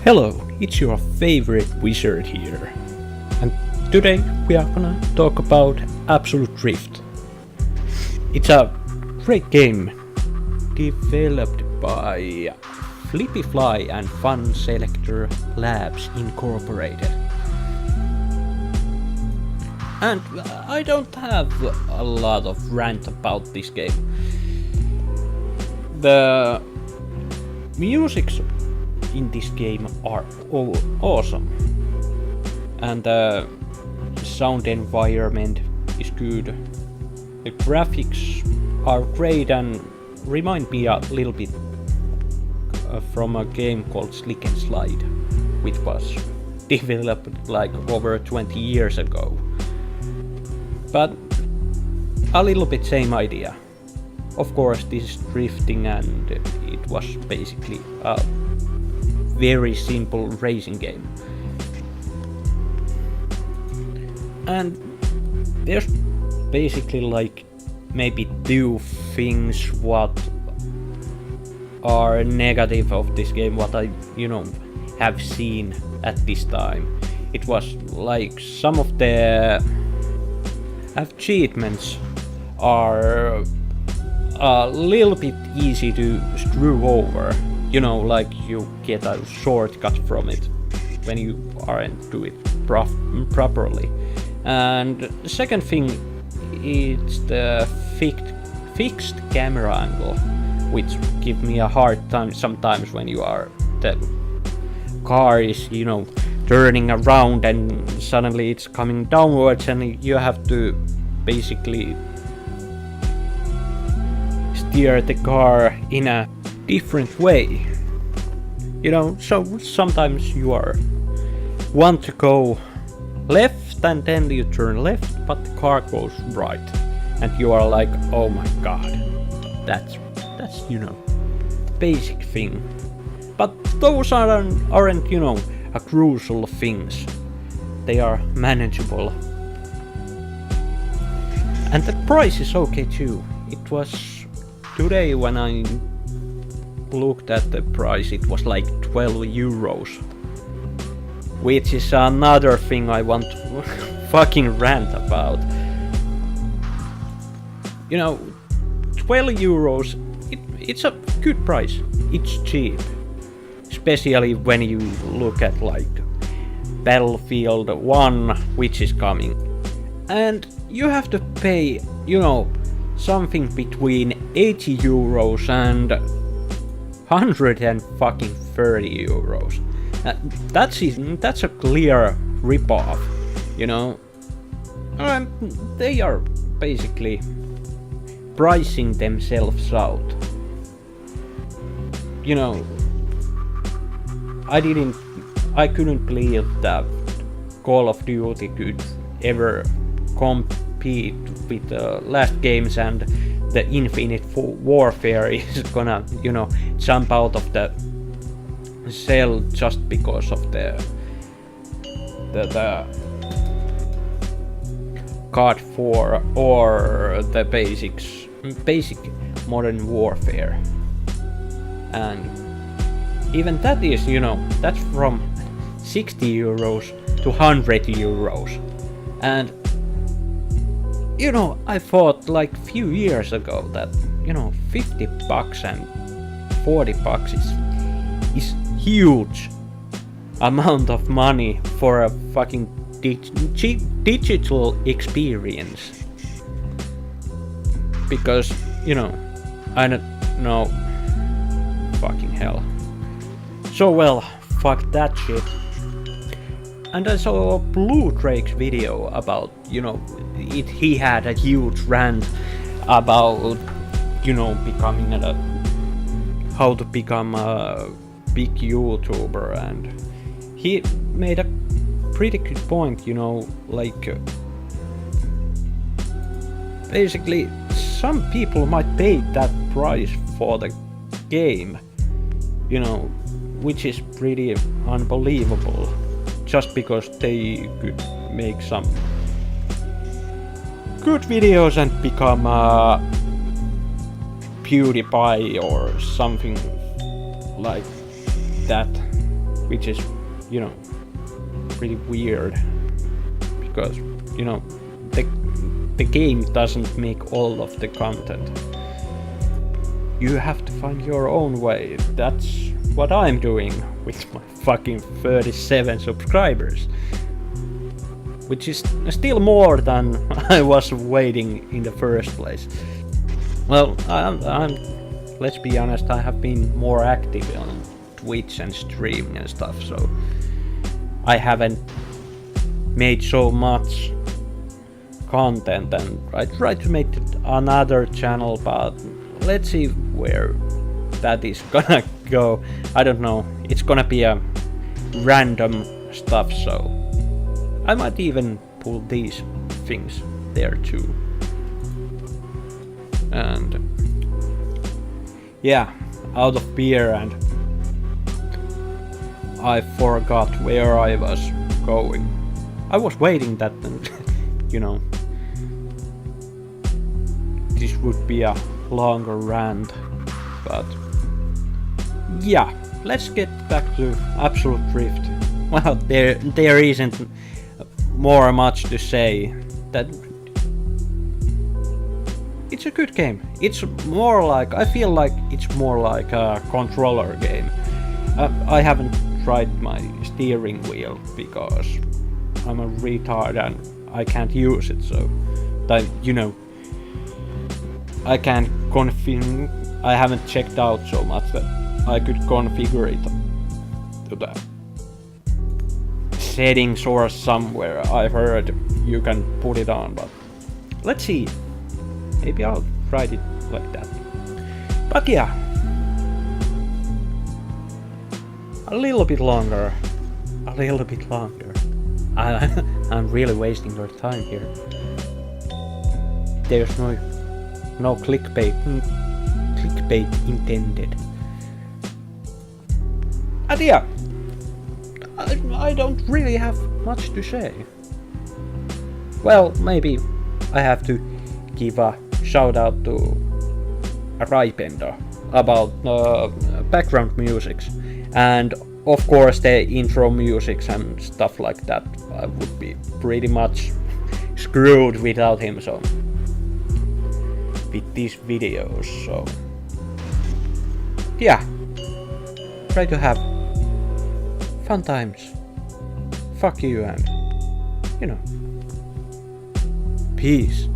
Hello, it's your favorite wizard here, and today we are gonna talk about Absolute Drift. It's a great game developed by Flippy Fly and Fun Selector Labs Incorporated. And I don't have a lot of rant about this game. The music in this game are awesome, and the sound environment is good. The graphics are great and remind me a little bit from a game called Slick and Slide, which was developed like over 20 years ago. But a little bit same idea. Of course, this is drifting, and it was basically a very simple racing game. And there's basically like maybe two things what are negative of this game, what I have seen at this time. It was like some of the achievements are a little bit easy to screw over. Like you get a shortcut from it when you aren't do it properly. And the second thing is the fixed camera angle, which give me a hard time sometimes when the car is turning around and suddenly it's coming downwards and you have to basically steer the car in a different way. So sometimes you want to go left and then you turn left, but the car goes right, and you are like, oh my god, that's basic thing. But those aren't a crucial things. They are manageable, and the price is okay too. It was today when I looked at the price, it was like 12 euros, which is another thing I want to fucking rant about. 12 euros, it's a good price. It's cheap, especially when you look at like Battlefield 1, which is coming, and you have to pay something between 80 euros and 130 euros. That's a clear ripoff, they are basically pricing themselves out. I couldn't believe that Call of Duty could ever compete with the last games, and the Infinite Warfare is gonna jump out of the cell just because of the COD 4 or the basic Modern Warfare. And even that is that's from 60 euros to 100 euros. And I thought like few years ago that 50 bucks and 40 bucks is huge amount of money for a fucking digital experience. Because I don't know, fucking hell. So well, fuck that shit. And I saw a Blue Drake's video about he had a huge rant about becoming how to become a big YouTuber, and he made a pretty good point. Basically some people might pay that price for the game, which is pretty unbelievable, just because they could make some good videos and become PewDiePie or something like that. which is, you know, pretty weird, because, you know, the game doesn't make all of the content. You have to find your own way. That's what I'm doing with my fucking 37 subscribers, which is still more than I was waiting in the first place. Well, let's be honest, I have been more active on Twitch and streaming and stuff, so I haven't made so much content, and I tried to make another channel, but let's see where that is gonna go. I don't know, it's gonna be a random stuff, so I might even pull these things there too. And yeah, out of beer, and I forgot where I was going. I was waiting that, you know, this would be a longer rant, but yeah, let's get back to Absolute Drift. Well, there isn't more much to say. That it's a good game. It's more like, I feel like it's more like a controller game. I haven't tried my steering wheel because I'm a retard and I can't use it, so that, you know, I can't I haven't checked out so much that I could configure it to the settings or somewhere. I've heard you can put it on, but let's see. Maybe I'll try it like that. But yeah, a little bit longer. I'm really wasting your time here. There's no clickbait intended. And yeah, I don't really have much to say. Well, maybe I have to give a shout out to Raipendo about background musics, and of course the intro musics and stuff like that. I would be pretty much screwed without him, so with these videos, so yeah, try to have fun times. Fuck you, and you know, peace.